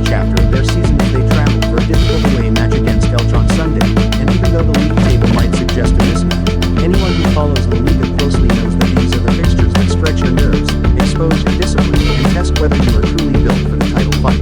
chapter of their season as they travel for a difficult away match against Elche on Sunday, and even though the league table might suggest a mismatch, anyone who follows the Liga closely knows that these are the fixtures that stretch your nerves, expose your discipline, and test whether you are truly built for the title fight.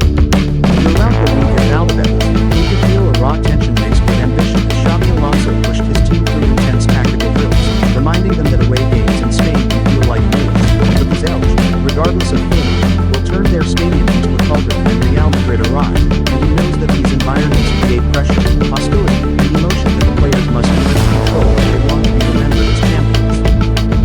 Throughout the week at Madrid, you could feel a raw tension mixed with ambition as Xabi Alonso pushed his team through intense tactical drills, reminding them that away games in Spain can feel like wars. Because Elche, regardless of form, will turn their stadium into a cauldron when Real Madrid arrive, and he knows that these environments create pressure, hostility, and emotion that the players must learn to control if they want to be remembered as champions.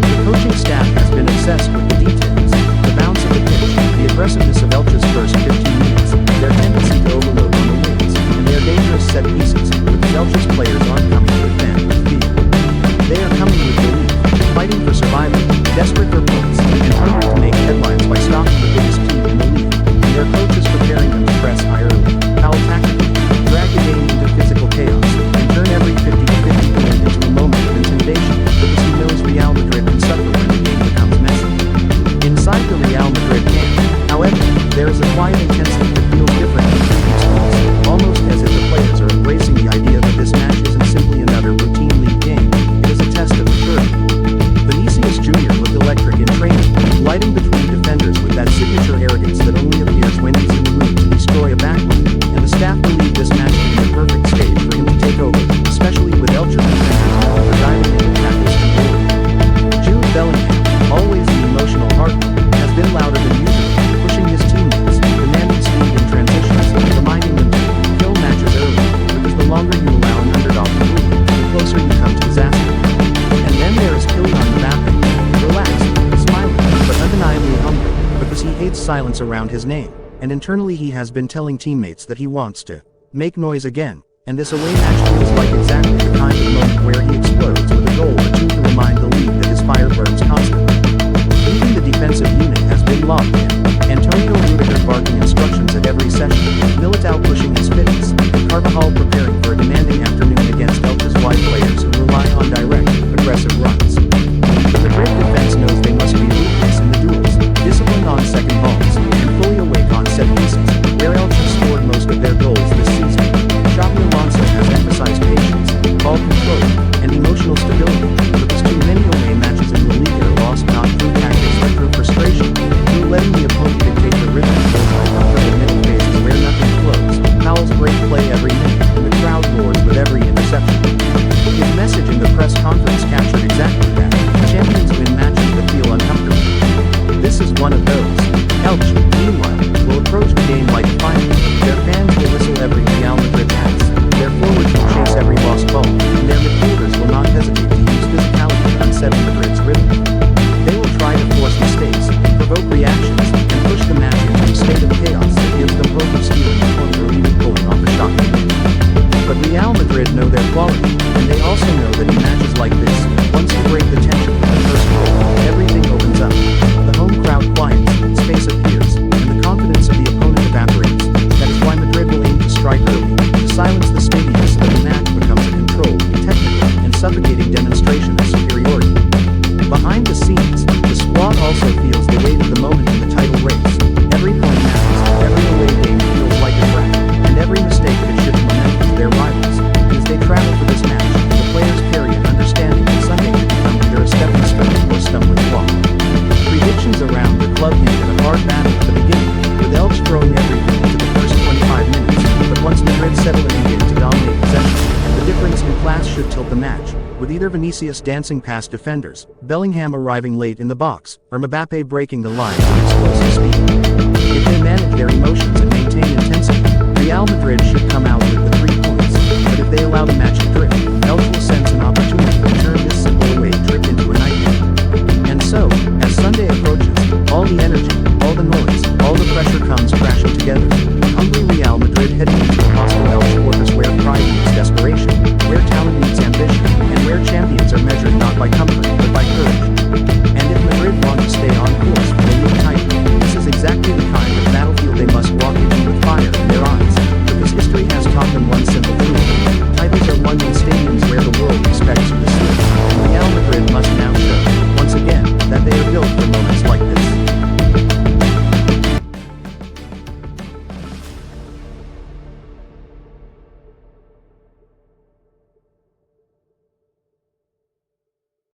The coaching staff has been obsessed with the details, the bounce of the pitch, the aggressiveness of Elche's first 15 minutes, their tendency to overload on the wings, and their dangerous set pieces, because Elche's players aren't coming to defend with fear. They are coming with belief, fighting for survival, desperate for points, and hungry to make headlines by stopping the biggest team in the league. And their coach is preparing them to press high early, foul tactically, drag the game into physical chaos, and turn every 50-50 point into a moment of intimidation, because he knows Real Madrid can suffer when the game becomes messy. Inside the Real Madrid camp, however, there is a quiet intensity that feels different than previous weeks, almost as if the players are embracing the idea that this match isn't simply another routine league game, it is a test of maturity. Vinicius Jr. looked electric in training, gliding between defenders with that signature arrogance that only appears when he's in the mood to destroy a backline, and the staff believe this match to be the perfect stage for him to take over, especially with Elche defenders known for diving into tackles and goals. Jude Bellingham, always the emotional heartbeat, has been louder than usual, pushing his teammates, demanding speed in transitions, reminding them to kill matches early, because the longer you allow an underdog to lead, the closer you come to disaster. And then there is Kylian Mbappe, relaxed, smiling, but undeniably hungry, because he hates silence around his name, and internally he has been telling teammates that he wants to make noise again, and this away match feels like exactly the kind of moment where he explodes with a goal or two to remind the league that his fire burns constantly. Even the defensive unit has been locked in, Antonio Rudiger barking instructions at every session, Militao pushing his fitness, and Carvajal preparing for a demanding afternoon against Elche's wide players who rely on direct, aggressive runs. The Madrid defense knows they must be ruthless in the duels, disciplined on second balls, and fully awake on set pieces, where Elche scored most of their goals this season. Xabi Alonso has emphasized patience, ball control, and emotional stability, because too many away matches in the Liga are lost not through tactics but through frustration, through letting the opponent dictate the rhythm of those uncomfortable middle phases where nothing flows, fouls break play every minute, and the crowd roars with every interception. His message in the press conference captured exactly that. Champions win matches that feel uncomfortable. This is one of those. Elche, meanwhile, will approach the game like a final. Their fans will whistle every Real Madrid pass, their forwards will chase every lost ball, and their midfielders will not hesitate to use physicality to unsettle Madrid's rhythm. They will try to force mistakes, provoke reactions, and push the match into a state of chaos that gives them hope of stealing a point or even pulling off a shocking win. But Real Madrid know their quality, and they also know that in matches like this, once you break the tension with the first goal, everything opens up. The home crowd quiets, space appears, and the confidence of the opponent evaporates. That is why Madrid will aim to strike early, to silence the stadium so that the match becomes a controlled, technical, and suffocating demonstration of superiority. Behind the scenes, the squad also feels the weight of the moment in the title race. Every point matters, every away game feels like a threat, and every mistake could shift momentum to their rivals. And as they travel for this match, the players carry an understanding that Sunday could become either a stepping stone or a stumbling block. Predictions around the club hint at a hard battle at the beginning, with Elche throwing everything into the first 25 minutes, but once Madrid settle in begin to dominate possession, the difference in class should tilt the match, with either Vinicius dancing past defenders, Bellingham arriving late in the box, or Mbappe breaking the line with explosive speed. If they manage their emotions and maintain intensity, Real Madrid should come out with the 3 points, but if they allow the match to drift, Elche will sense an opportunity